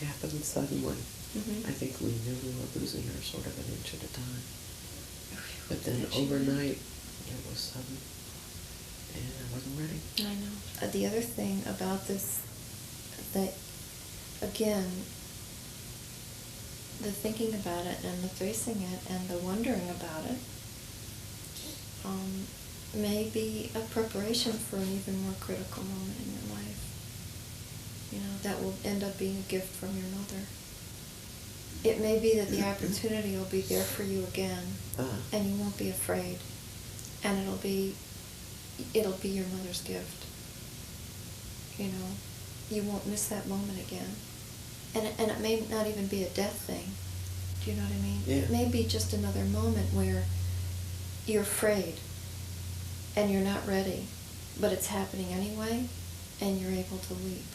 happened suddenly. Mm-hmm. I think we knew we were losing her sort of an inch at a time. But then overnight, it was sudden, and I wasn't ready. I know. The other thing about this, that, again, the thinking about it and the facing it and the wondering about it may be a preparation for an even more critical moment in your life. You know, that will end up being a gift from your mother. It may be that the opportunity will be there for you again, and you won't be afraid, and it'll be your mother's gift. You know, you won't miss that moment again, and it may not even be a death thing. Do you know what I mean? Yeah. It may be just another moment where you're afraid, and you're not ready, but it's happening anyway, and you're able to leap.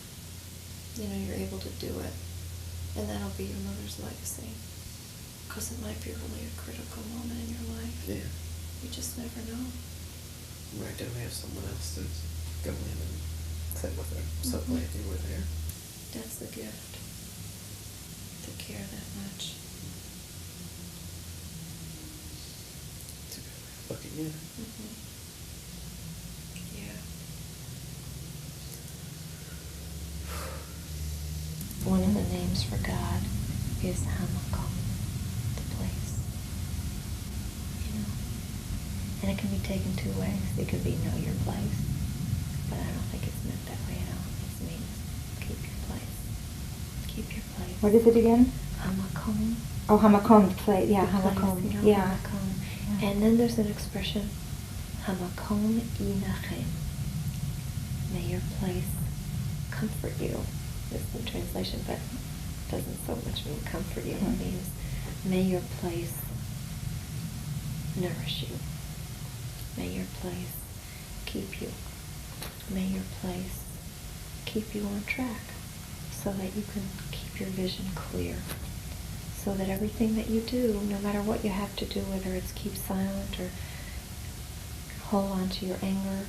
You know, you're able to do it. And that'll be your mother's legacy. Because it might be really a critical moment in your life. Yeah. You just never know. Right, to have someone else to go in and sit with her. So glad you were there. That's the gift. To care that much. It's a good way of looking at it. Mm-hmm. Yeah. One of the names for God is Hamakom, the place. You know? And it can be taken two ways. It could be know your place, but I don't think it's meant that way at all. It means keep your place. Keep your place. What is it again? Hamakom. Oh, Hamakom, the place. Yeah, The place, Hamakom. you know, Yeah. Hamakom. Yeah. And then there's an expression, Hamakom inachem. May your place comfort you. Is the translation, but it doesn't so much mean comfort you. It means may your place nourish you. May your place keep you. May your place keep you on track so that you can keep your vision clear. So that everything that you do, no matter what you have to do, whether it's keep silent or hold on to your anger,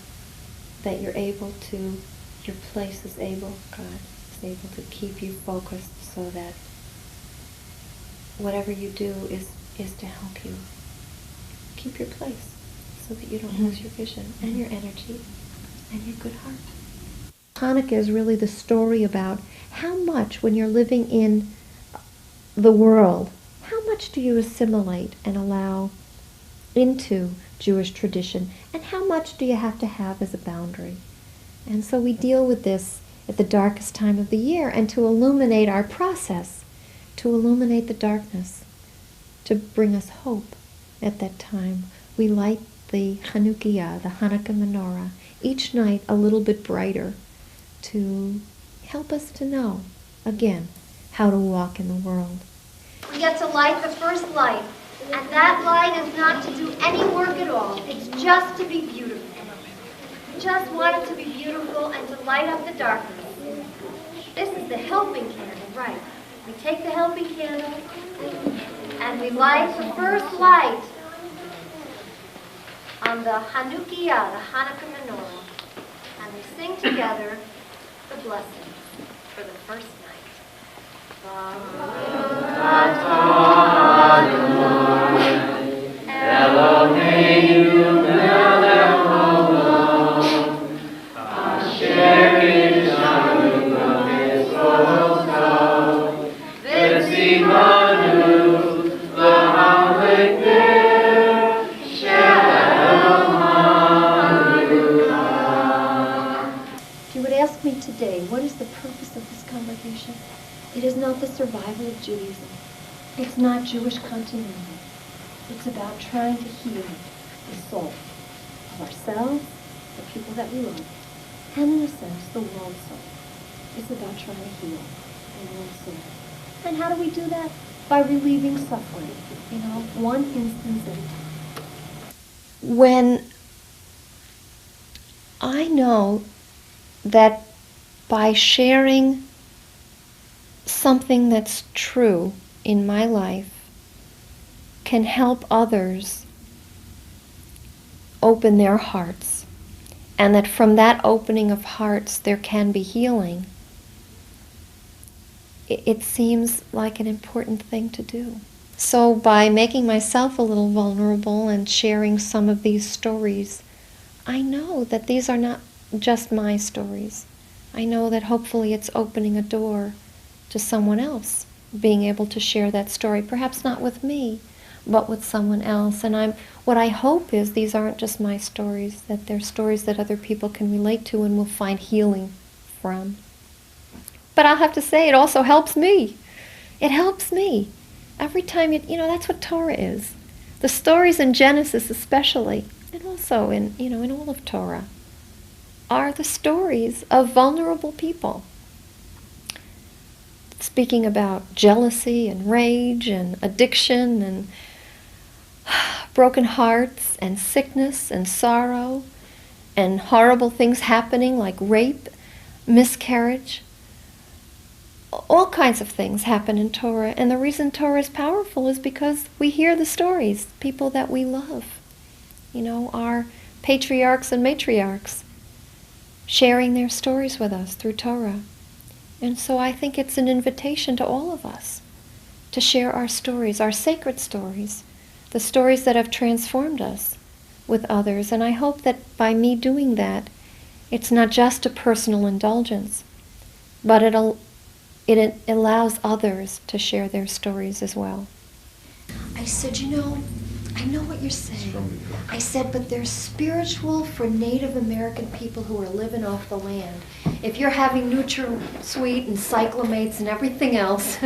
that you're able to, your place is able, God is able to keep you focused so that whatever you do is to help you keep your place so that you don't lose your vision and your energy and your good heart. Hanukkah is really the story about how much, when you're living in the world, how much do you assimilate and allow into Jewish tradition, and how much do you have to have as a boundary? And so we deal with this at the darkest time of the year, and to illuminate our process, to illuminate the darkness, to bring us hope at that time, we light the Chanukiah, the Hanukkah menorah, each night a little bit brighter, to help us to know, again, how to walk in the world. We get to light the first light, and that light is not to do any work at all. It's just to be beautiful. Just want it to be beautiful and to light up the darkness. This is the helping candle, right? We take the helping candle and we light the first light on the Chanukiah, the Hanukkah menorah, and we sing together the blessings for the first night. Eloheinu melech haolam, asher kidshanu b'mitzvotav, v'tzivanu l'hamlik ner shel Hanukkah. If you would ask me today, what is the purpose of this congregation? It is not the survival of Judaism. It's not Jewish continuity. It's about trying to heal the soul of ourselves, the people that we love, and in a sense, the world soul. It's about trying to heal the world soul. And how do we do that? By relieving suffering, one instance at a time. When I know that by sharing something that's true in my life can help others open their hearts, and that from that opening of hearts there can be healing, it seems like an important thing to do. So by making myself a little vulnerable and sharing some of these stories, I know that these are not just my stories. I know that hopefully it's opening a door to someone else being able to share that story, perhaps not with me, but with someone else. And what I hope is these aren't just my stories, that they're stories that other people can relate to and will find healing from. But I'll have to say, it also helps me. It helps me. Every time, that's what Torah is. The stories in Genesis especially, and also in all of Torah, are the stories of vulnerable people. Speaking about jealousy and rage and addiction and broken hearts and sickness and sorrow and horrible things happening like rape, miscarriage. All kinds of things happen in Torah, and the reason Torah is powerful is because we hear the stories, people that we love, our patriarchs and matriarchs, sharing their stories with us through Torah. And so I think it's an invitation to all of us to share our stories, our sacred stories, the stories that have transformed us with others. And I hope that by me doing that, it's not just a personal indulgence, but it allows others to share their stories as well. I said, I know what you're saying. I said, but there's spiritual for Native American people who are living off the land. If you're having NutraSweet and cyclamates and everything else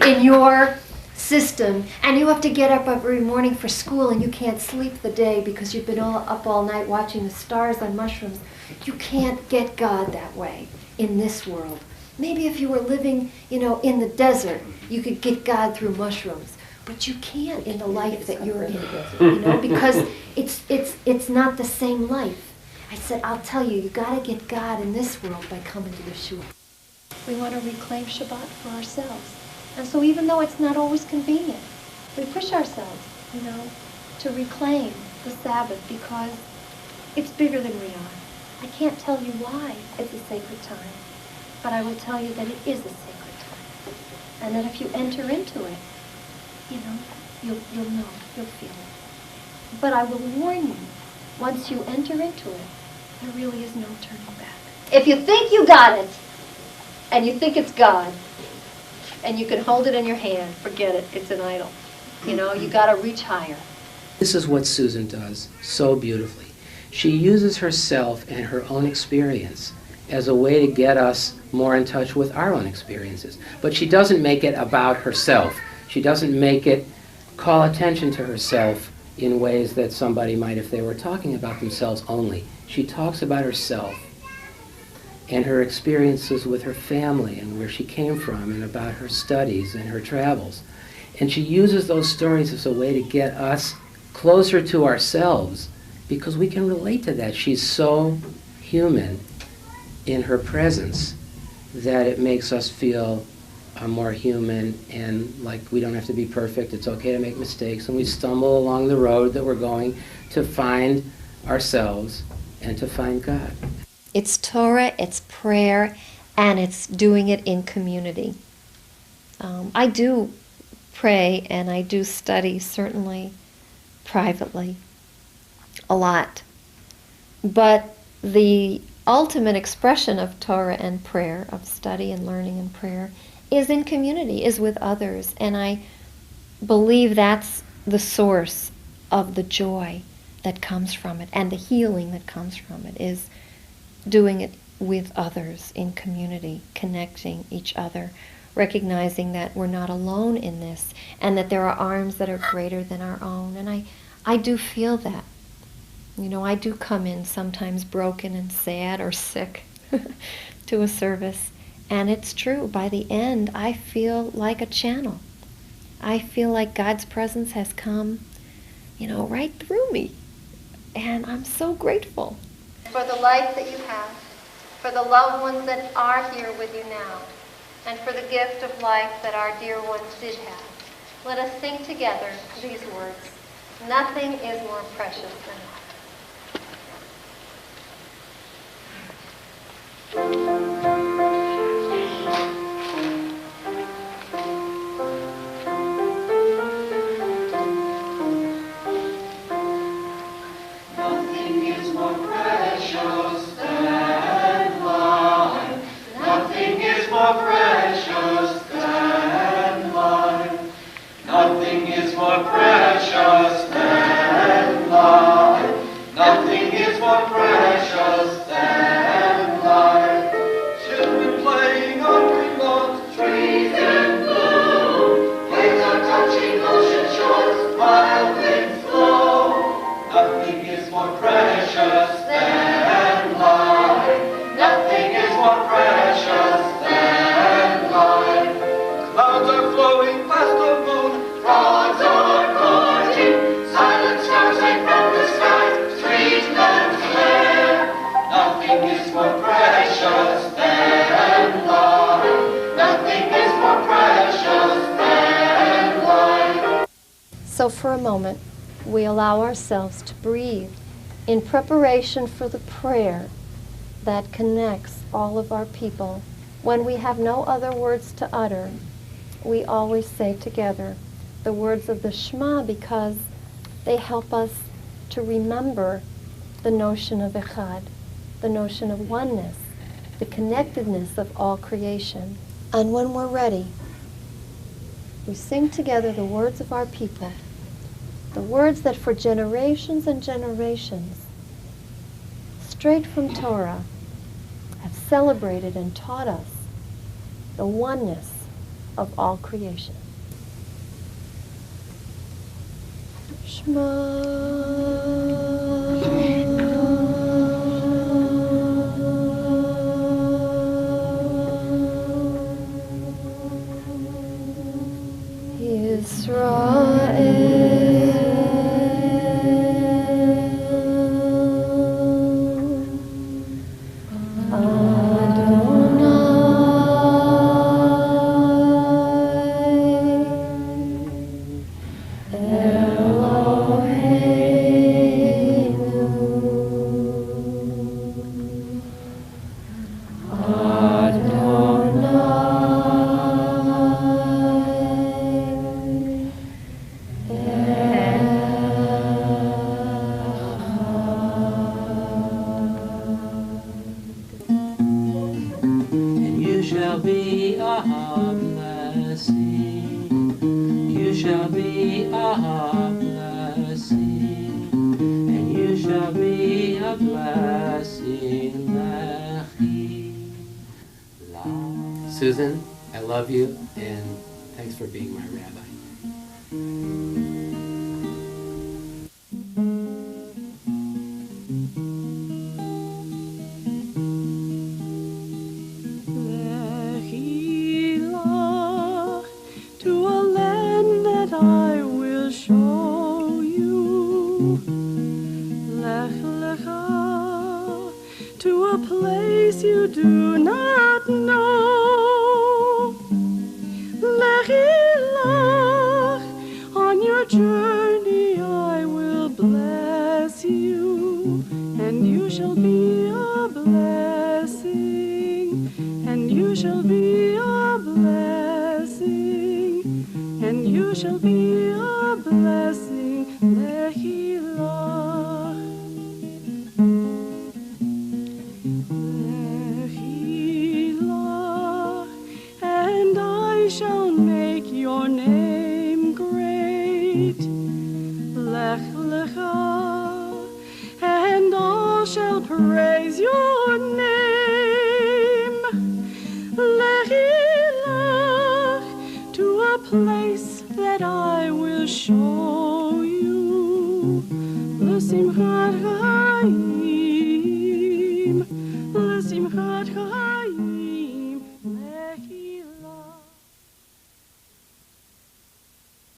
in your system, and you have to get up every morning for school and you can't sleep the day because you've been up all night watching the stars on mushrooms, you can't get God that way in this world. Maybe if you were living, in the desert, you could get God through mushrooms. But you can't in the life that you're in, because it's not the same life. I said, I'll tell you, you got to get God in this world by coming to the shul. We want to reclaim Shabbat for ourselves. And so even though it's not always convenient, we push ourselves, to reclaim the Sabbath because it's bigger than we are. I can't tell you why it's a sacred time, but I will tell you that it is a sacred time. And that if you enter into it, you'll know, you'll feel it. But I will warn you, once you enter into it, there really is no turning back. If you think you got it, and you think it's God, and you can hold it in your hand, forget it, it's an idol. You gotta reach higher. This is what Susan does so beautifully. She uses herself and her own experience as a way to get us more in touch with our own experiences. But she doesn't make it about herself. She doesn't make it call attention to herself in ways that somebody might if they were talking about themselves only. She talks about herself and her experiences with her family and where she came from and about her studies and her travels. And she uses those stories as a way to get us closer to ourselves because we can relate to that. She's so human in her presence that it makes us feel more human and like we don't have to be perfect. It's okay to make mistakes, and we stumble along the road that we're going to find ourselves and to find God. It's Torah, it's prayer, and it's doing it in community. I do pray and I do study, certainly privately, a lot. But the ultimate expression of Torah and prayer, of study and learning and prayer, is in community, is with others. And I believe that's the source of the joy that comes from it and the healing that comes from it, is doing it with others in community, connecting each other, recognizing that we're not alone in this and that there are arms that are greater than our own. And I do feel that. I do come in sometimes broken and sad or sick to a service. And it's true, by the end, I feel like a channel. I feel like God's presence has come, right through me. And I'm so grateful. For the life that you have, for the loved ones that are here with you now, and for the gift of life that our dear ones did have. Let us sing together these words. Nothing is more precious than life. Frogs are courting, silent stars rain from the skies, sweet lands there. Nothing is more precious than life. Nothing is more precious than life. So for a moment, we allow ourselves to breathe in preparation for the prayer that connects all of our people. When we have no other words to utter, we always say together the words of the Shema because they help us to remember the notion of Echad, the notion of oneness, the connectedness of all creation. And when we're ready, we sing together the words of our people, the words that for generations and generations, straight from Torah, have celebrated and taught us the oneness of all creation. Susan, I love you, and thanks for being my rabbi. To a land that I will show you. Lech lecha, to a place you do not know. Lech, on your journey I will bless you, and you shall be a blessing, and you shall be a blessing, and you shall be a blessing. Lechilach. Lechilach, and I shall make your name great. Lech lecha, and all shall praise your name. Lechilach, to a place that I will show you. L'simchat chaim, l'simchat chaim.